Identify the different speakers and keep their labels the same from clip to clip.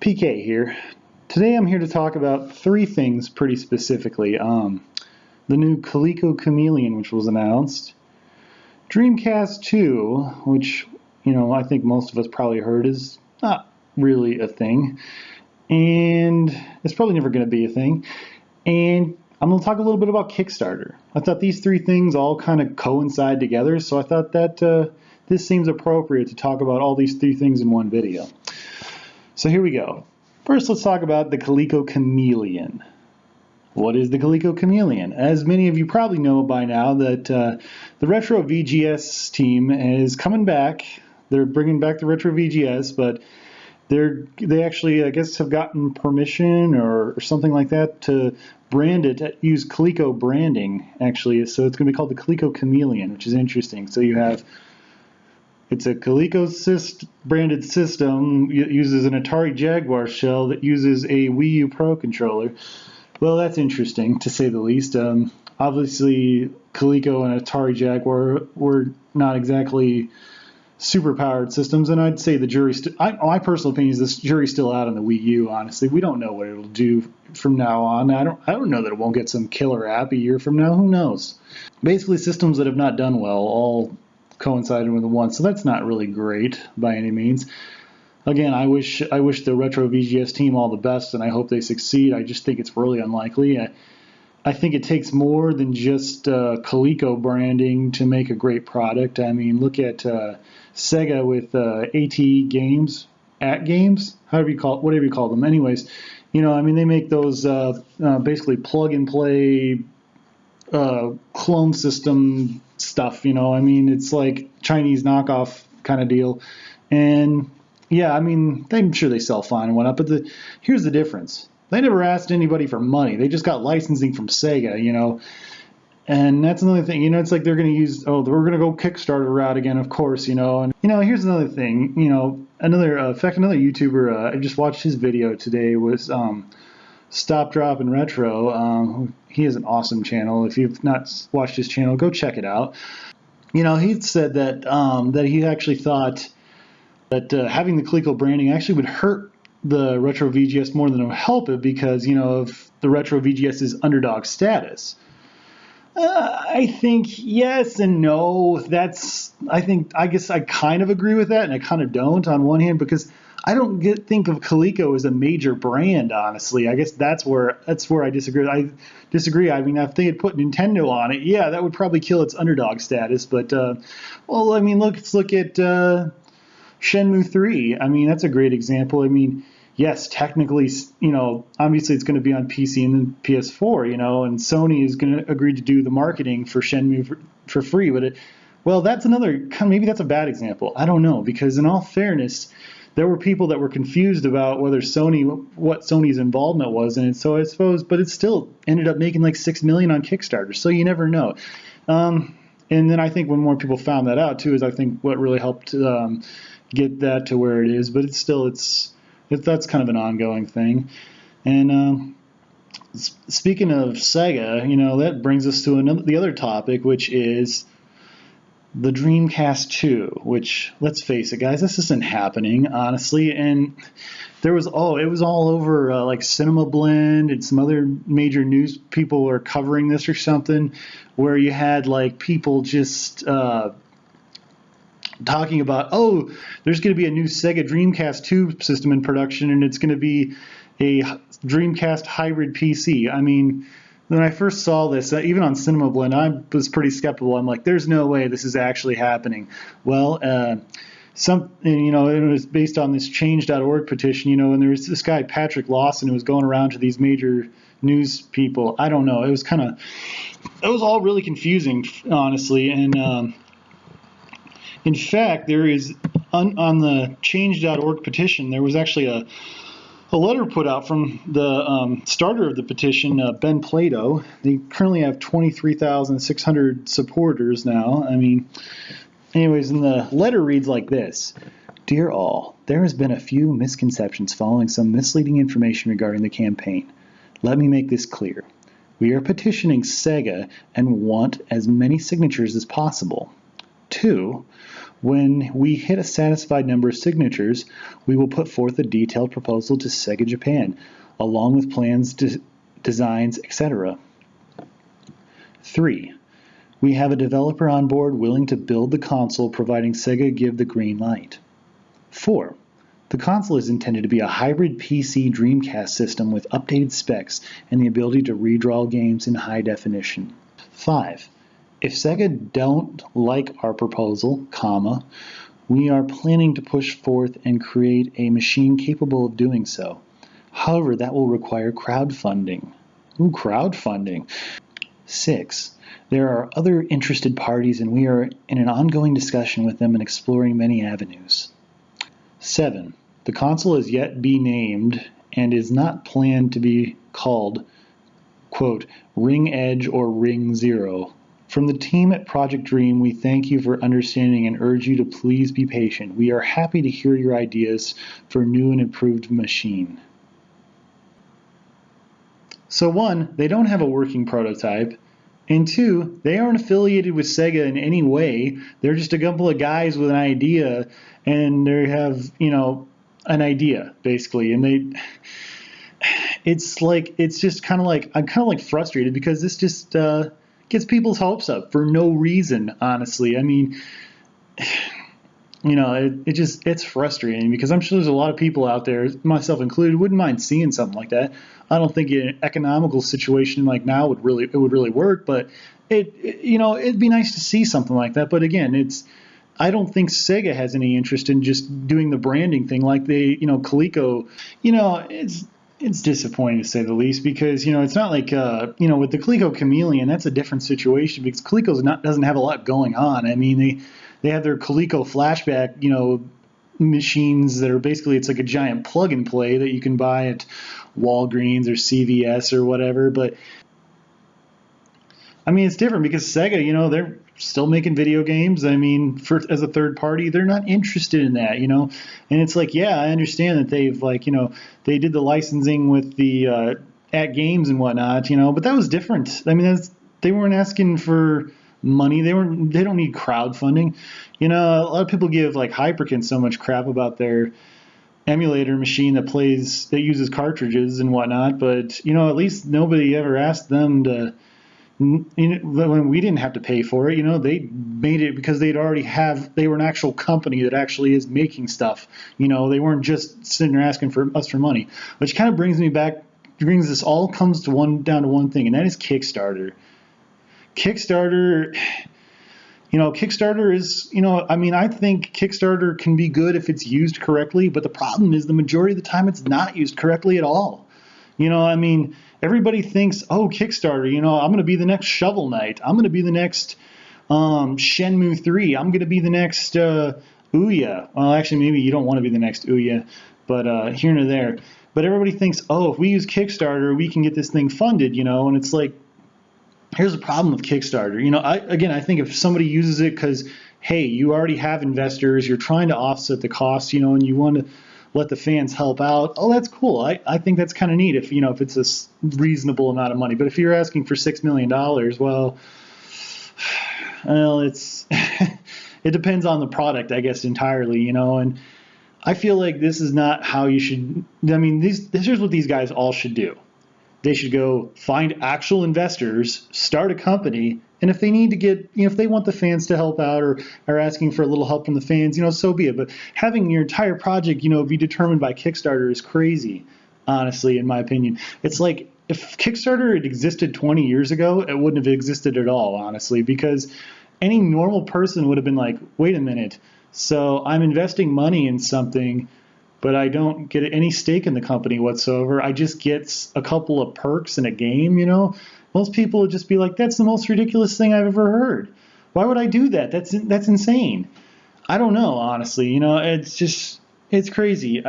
Speaker 1: PK here. Today I'm here to talk about three things pretty specifically. The new Coleco Chameleon, which was announced. Dreamcast 2, which, I think most of us probably heard is not really a thing. And it's probably never going to be a thing. And I'm going to talk a little bit about Kickstarter. I thought these three things all kind of coincide together, so I thought that this seems appropriate to talk about all these three things in one video. So here we go. First, let's talk about the Coleco Chameleon. What is the Coleco Chameleon? As many of you probably know by now, that the Retro VGS team is coming back. They're bringing back the Retro VGS, but they actually, I guess, have gotten permission or something like that to brand it, use Coleco branding, actually. So it's going to be called the Coleco Chameleon, which is interesting. So it's a Coleco branded system. It uses an Atari Jaguar shell that uses a Wii U Pro controller. Well, that's interesting, to say the least. Obviously, Coleco and Atari Jaguar were not exactly super-powered systems, and I'd say the jury's my personal opinion is this jury's still out on the Wii U, honestly. We don't know what it'll do from now on. I don't know that it won't get some killer app a year from now. Who knows? Basically, systems that have not done well all coincided with one, so that's not really great by any means. Again, I wish the Retro VGS team all the best, and I hope they succeed. I just think it's really unlikely. I think it takes more than just Coleco branding to make a great product. I mean, look at Sega with AT Games, whatever you call them. Anyways, they make those basically plug and play clone system stuff. It's like Chinese knockoff kind of deal, and yeah, I'm sure they sell fine and whatnot, but here's the difference. They never asked anybody for money. They just got licensing from Sega, and that's another thing. It's like they're going to we're going to go Kickstarter route again, of course, and, here's another thing, another YouTuber, I just watched his video today, was Stop, Drop, and Retro. He has an awesome channel. If you've not watched his channel, go check it out. He said that he actually thought that having the Coleco branding actually would hurt the Retro VGS more than it would help it because, of the Retro VGS's underdog status. I think yes and no. I guess I kind of agree with that, and I kind of don't on one hand, because I don't think of Coleco as a major brand, honestly. I guess that's where I disagree. If they had put Nintendo on it, yeah, that would probably kill its underdog status. But let's look at Shenmue 3. That's a great example. Yes, technically, obviously it's going to be on PC and PS4, and Sony is going to agree to do the marketing for Shenmue for free. But maybe that's a bad example. I don't know, because in all fairness, there were people that were confused about what Sony's involvement was in it. So I suppose, but it still ended up making like $6 million on Kickstarter. So you never know. And then I think when more people found that out too, is I think what really helped get that to where it is. But that's kind of an ongoing thing. And speaking of Sega, that brings us to the other topic, which is the Dreamcast 2, which, let's face it, guys, this isn't happening, honestly. And it was all over like Cinema Blend and some other major news people were covering this or something, where you had like people just talking about, there's going to be a new Sega Dreamcast 2 system in production, and it's going to be a Dreamcast hybrid PC. When I first saw this, even on Cinema Blend, I was pretty skeptical. I'm like, there's no way this is actually happening. Well, it was based on this change.org petition, and there was this guy, Patrick Lawson, who was going around to these major news people. I don't know. It was all really confusing, honestly. And in fact, there is, on the change.org petition, there was actually a letter put out from the starter of the petition, Ben Plato. They currently have 23,600 supporters now. Anyways, and the letter reads like this. Dear all, there has been a few misconceptions following some misleading information regarding the campaign. Let me make this clear. We are petitioning Sega and want as many signatures as possible. 2, When we hit a satisfied number of signatures, we will put forth a detailed proposal to Sega Japan, along with plans, designs, etc. 3. We have a developer on board willing to build the console, providing Sega give the green light. 4. The console is intended to be a hybrid PC Dreamcast system with updated specs and the ability to redraw games in high definition. 5. If Sega don't like our proposal, we are planning to push forth and create a machine capable of doing so. However, that will require crowdfunding. Ooh, crowdfunding. 6. There are other interested parties and we are in an ongoing discussion with them and exploring many avenues. 7. The console is yet be named and is not planned to be called, quote, Ring Edge or Ring Zero. From the team at Project Dream, we thank you for understanding and urge you to please be patient. We are happy to hear your ideas for new and improved machine. So 1, they don't have a working prototype. And 2, they aren't affiliated with Sega in any way. They're just a couple of guys with an idea, and they have, an idea, basically. And it's just kind of like, I'm kind of like frustrated because this just gets people's hopes up for no reason, honestly. I mean, it's frustrating because I'm sure there's a lot of people out there, myself included, wouldn't mind seeing something like that. I don't think in an economical situation like now it would really work, but it'd be nice to see something like that. But again, I don't think Sega has any interest in just doing the branding thing like Coleco. It's disappointing to say the least because it's not like with the Coleco Chameleon, that's a different situation because Coleco doesn't have a lot going on. I mean they have their Coleco flashback machines that are basically, it's like a giant plug and play that you can buy at Walgreens or CVS or whatever. But I mean, it's different because Sega, they're still making video games. I mean, as a third party, they're not interested in that, And it's like, yeah, I understand that they've they did the licensing with the at games and whatnot, but that was different. I mean, they weren't asking for money. They don't need crowdfunding. A lot of people give Hyperkin so much crap about their emulator machine that uses cartridges and whatnot, but at least nobody ever asked them to. When we didn't have to pay for it, they made it because they were an actual company that actually is making stuff. They weren't just sitting there asking for us for money, which kind of brings this all comes to down to one thing, and that is Kickstarter. Kickstarter is, I think Kickstarter can be good if it's used correctly, but the problem is the majority of the time it's not used correctly at all. Everybody thinks, oh, Kickstarter, I'm going to be the next Shovel Knight. I'm going to be the next Shenmue 3. I'm going to be the next Ouya. Well, actually, maybe you don't want to be the next Ouya, but here and there. But everybody thinks, oh, if we use Kickstarter, we can get this thing funded, and it's like, here's the problem with Kickstarter. I think if somebody uses it because, hey, you already have investors, you're trying to offset the cost, and you want to let the fans help out. Oh, that's cool. I think that's kind of neat if it's a reasonable amount of money. But if you're asking for $6 million, well, it's it depends on the product, I guess, entirely. And I feel like this is not how you should. I mean, here's what these guys all should do. They should go find actual investors, start a company, and if they need to get, if they want the fans to help out or are asking for a little help from the fans, so be it. But having your entire project, be determined by Kickstarter is crazy, honestly, in my opinion. It's like if Kickstarter had existed 20 years ago, it wouldn't have existed at all, honestly, because any normal person would have been like, wait a minute, so I'm investing money in something, but I don't get any stake in the company whatsoever. I just get a couple of perks in a game, Most people would just be like, that's the most ridiculous thing I've ever heard. Why would I do that? That's insane. I don't know, honestly. It's crazy.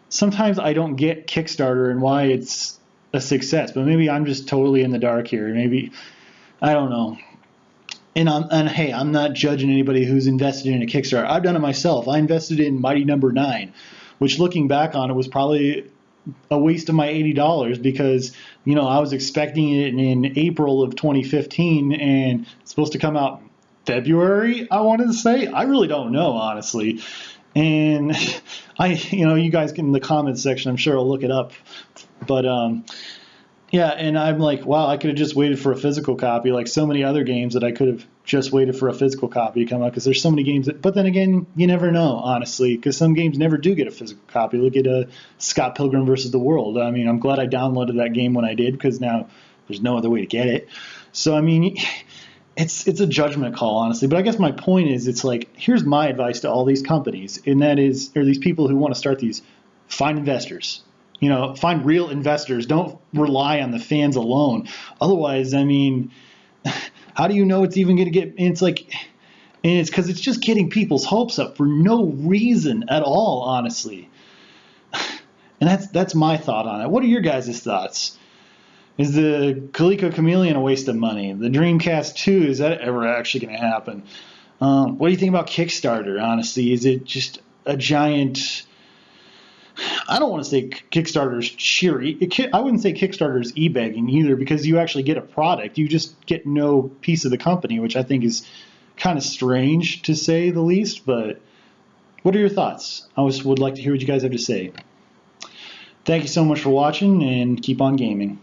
Speaker 1: Sometimes I don't get Kickstarter and why it's a success, but maybe I'm just totally in the dark here. Maybe, I don't know. And hey, I'm not judging anybody who's invested in a Kickstarter. I've done it myself. I invested in Mighty Number 9, which looking back on it was probably a waste of my $80 because, I was expecting it in April of 2015 and it's supposed to come out February, I wanted to say. I really don't know, honestly. And you guys get in the comments section, I'm sure I'll look it up. But yeah, and I'm like, wow, I could have just waited for a physical copy, like so many other games that I could have just waited for a physical copy to come out, because there's so many games but then again, you never know, honestly, because some games never do get a physical copy. Look at Scott Pilgrim versus the World. I mean, I'm glad I downloaded that game when I did, because now there's no other way to get it. So, I mean, it's a judgment call, honestly. But I guess my point is, it's like, here's my advice to all these companies, and that is, or these people who want to start these, find investors. Find real investors. Don't rely on the fans alone. Otherwise, I mean, how do you know it's even going to get? And it's because it's just getting people's hopes up for no reason at all, honestly. And that's my thought on it. What are your guys' thoughts? Is the Coleco Chameleon a waste of money? The Dreamcast 2, is that ever actually going to happen? What do you think about Kickstarter, honestly? Is it just a giant... I don't want to say Kickstarter's cheery. I wouldn't say Kickstarter's e-begging either, because you actually get a product. You just get no piece of the company, which I think is kind of strange, to say the least. But what are your thoughts? I would like to hear what you guys have to say. Thank you so much for watching, and keep on gaming.